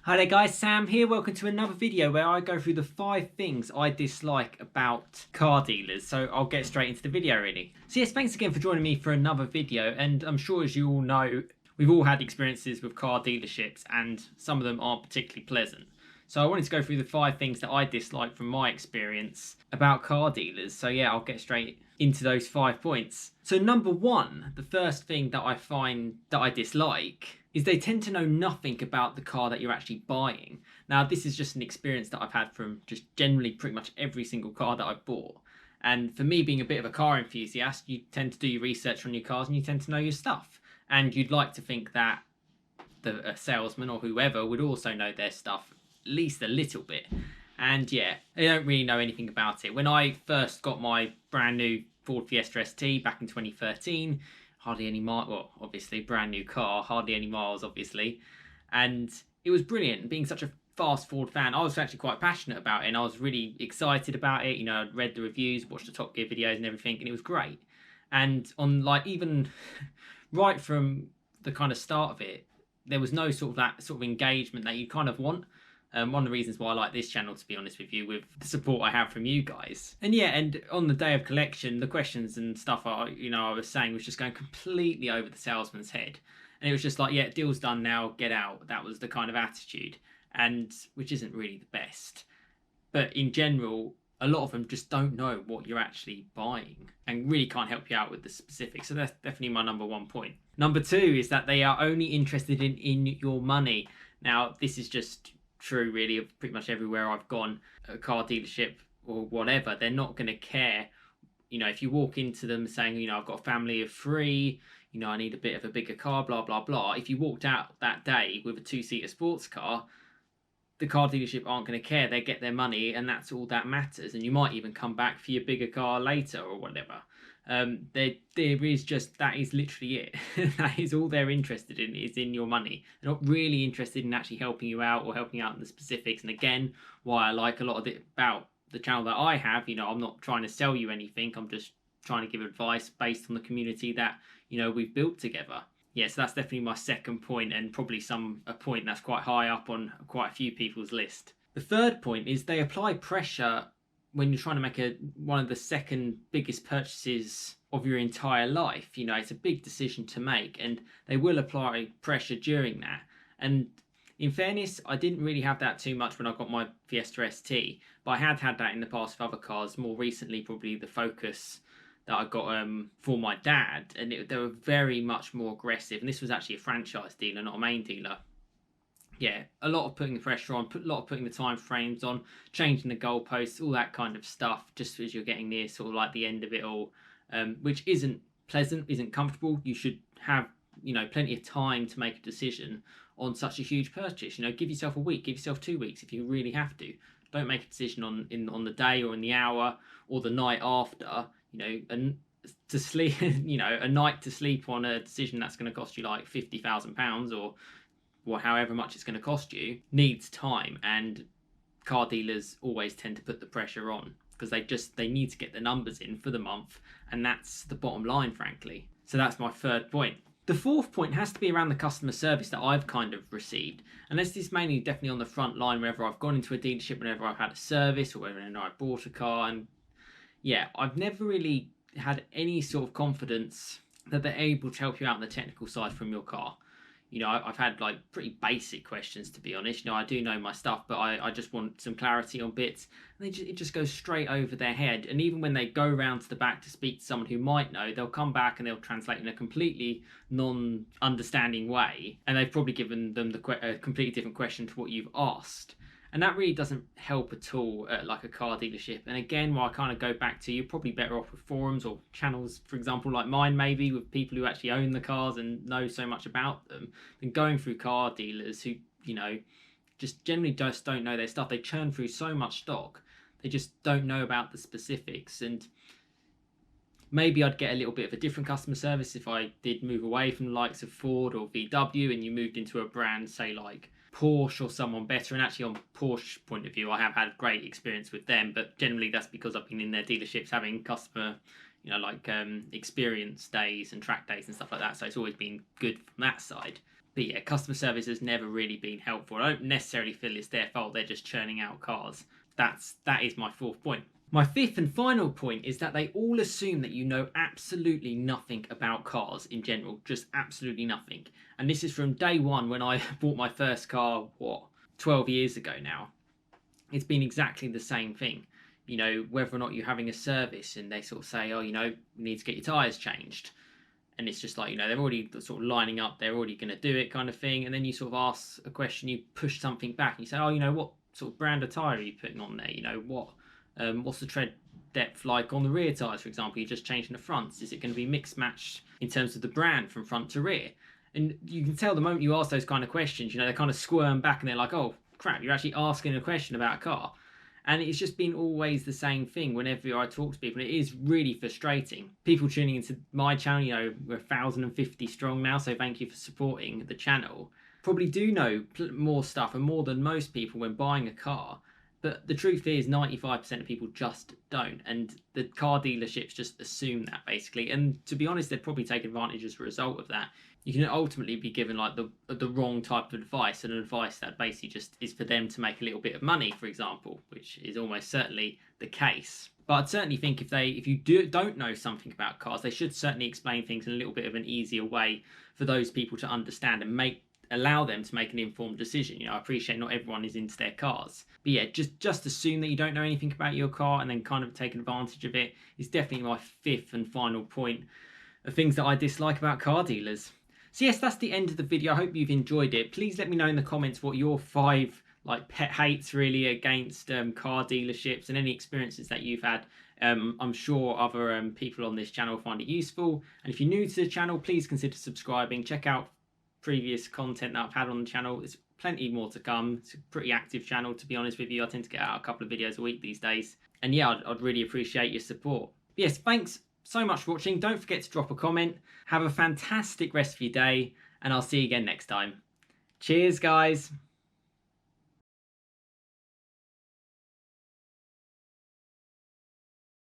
Hi there guys, Sam here. Welcome to another video where I go through the 5 things I dislike about car dealers. So I'll get straight into the video really. So yes, thanks again for joining me for another video, and I'm sure as you all know, we've all had experiences with car dealerships and some of them aren't particularly pleasant. So I wanted to go through the 5 things that I dislike from my experience about car dealers. So yeah, I'll get straight into those 5 points. So number 1, the first thing that I find that I dislike is they tend to know nothing about the car that you're actually buying. Now, this is just an experience that I've had from just generally pretty much every single car that I've bought. And for me, being a bit of a car enthusiast, you tend to do your research on your cars and you tend to know your stuff. And you'd like to think that the salesman or whoever would also know their stuff at least a little bit. And yeah, they don't really know anything about it. When I first got my brand new Ford Fiesta ST back in 2013, hardly any miles, well, obviously brand new car, hardly any miles, obviously, and it was brilliant. Being such a fast Ford fan, I was actually quite passionate about it, and I was really excited about it. You know, I'd read the reviews, watched the Top Gear videos and everything, and it was great. And on like even right from the kind of start of it, there was no sort of that sort of engagement that you kind of want. One of the reasons why I like this channel, to be honest with you, with the support I have from you guys. And yeah, and on the day of collection, the questions and stuff I was saying was just going completely over the salesman's head. And it was just like, yeah, deal's done now, get out. That was the kind of attitude, and which isn't really the best. But in general, a lot of them just don't know what you're actually buying and really can't help you out with the specifics. So that's definitely my number 1 point. Number 2 is that they are only interested in your money. Now, this is just true really of pretty much everywhere I've gone, a car dealership or whatever. They're not going to care, if you walk into them saying, I've got a family of 3, I need a bit of a bigger car, blah blah blah. If you walked out that day with a 2-seater sports car, the car dealership aren't going to care. They get their money and that's all that matters, and you might even come back for your bigger car later or whatever. There is just, that is literally it. That is all they're interested in, is in your money. They're not really interested in actually helping you out or helping out in the specifics. And again, why I like a lot of it about the channel that I have, I'm not trying to sell you anything. I'm just trying to give advice based on the community that, we've built together. Yeah, so that's definitely my second point, and probably a point that's quite high up on quite a few people's list. The third point is they apply pressure when you're trying to make one of the second biggest purchases of your entire life. It's a big decision to make, and they will apply pressure during that. And in fairness, I didn't really have that too much when I got my Fiesta ST, but I had that in the past with other cars. More recently, probably the Focus that I got for my dad, and they were very much more aggressive. And this was actually a franchise dealer, not a main dealer. Yeah, a lot of putting the pressure on, a lot of putting the time frames on, changing the goalposts, all that kind of stuff, just as you're getting near sort of like the end of it all, which isn't pleasant, isn't comfortable. You should have, plenty of time to make a decision on such a huge purchase. Give yourself a week, give yourself 2 weeks if you really have to. Don't make a decision on the day or in the hour or the night after. And to sleep, a night to sleep on a decision that's going to cost you like £50,000 or however much it's going to cost you needs time, and car dealers always tend to put the pressure on because they need to get the numbers in for the month, and that's the bottom line, frankly. So that's my third point. The fourth point has to be around the customer service that I've kind of received, and this is mainly definitely on the front line whenever I've gone into a dealership, whenever I've had a service or whenever I bought a car. And yeah, I've never really had any sort of confidence that they're able to help you out on the technical side from your car. I've had like pretty basic questions, to be honest. I do know my stuff, but I just want some clarity on bits. And it just goes straight over their head. And even when they go round to the back to speak to someone who might know, they'll come back and they'll translate in a completely non-understanding way. And they've probably given them a completely different question to what you've asked. And that really doesn't help at all at like a car dealership. And again, while I kind of go back to, you're probably better off with forums or channels, for example, like mine, maybe with people who actually own the cars and know so much about them, than going through car dealers who, just generally just don't know their stuff. They churn through so much stock. They just don't know about the specifics. And maybe I'd get a little bit of a different customer service if I did move away from the likes of Ford or VW and you moved into a brand, say like Porsche or someone better. And actually, on Porsche point of view, I have had great experience with them, but generally that's because I've been in their dealerships having customer experience days and track days and stuff like that, so it's always been good from that side. But yeah, customer service has never really been helpful. I don't necessarily feel it's their fault. They're just churning out cars. That is my fourth point. My fifth and final point is that they all assume that you know absolutely nothing about cars in general, just absolutely nothing. And this is from day one when I bought my first car, 12 years ago now. It's been exactly the same thing. You know, whether or not you're having a service and they sort of say, oh, you know, you need to get your tyres changed. And it's just like, you know, they're already sort of lining up, they're already going to do it kind of thing. And then you sort of ask a question, you push something back and you say, oh, you know, what sort of brand of tyre are you putting on there? You know, what's the tread depth like on the rear tyres, for example? You're just changing the fronts. Is it going to be mixed matched in terms of the brand from front to rear? And you can tell the moment you ask those kind of questions, you know, they kind of squirm back and they're like, oh, crap, you're actually asking a question about a car. And it's just been always the same thing whenever I talk to people. It is really frustrating. People tuning into my channel, you know, we're 1,050 strong now, so thank you for supporting the channel. Probably do know more stuff and more than most people when buying a car. But the truth is 95% of people just don't. And the car dealerships just assume that, basically. And to be honest, they'd probably take advantage as a result of that. You can ultimately be given like the wrong type of advice, and advice that basically just is for them to make a little bit of money, for example, which is almost certainly the case. But I'd certainly think if you don't know something about cars, they should certainly explain things in a little bit of an easier way for those people to understand and allow them to make an informed decision. You know, I appreciate not everyone is into their cars, but yeah, just assume that you don't know anything about your car and then kind of take advantage of it is definitely my fifth and final point of things that I dislike about car dealers. So yes, that's the end of the video. I hope you've enjoyed it. Please let me know in the comments what your 5 like pet hates really against car dealerships and any experiences that you've had. I'm sure other people on this channel find it useful. And if you're new to the channel, please consider subscribing. Check out previous content that I've had on the channel. There's plenty more to come. It's a pretty active channel, to be honest with you. I tend to get out a couple of videos a week these days. And yeah, I'd really appreciate your support. But yes, thanks so much for watching. Don't forget to drop a comment. Have a fantastic rest of your day, and I'll see you again next time. Cheers, guys.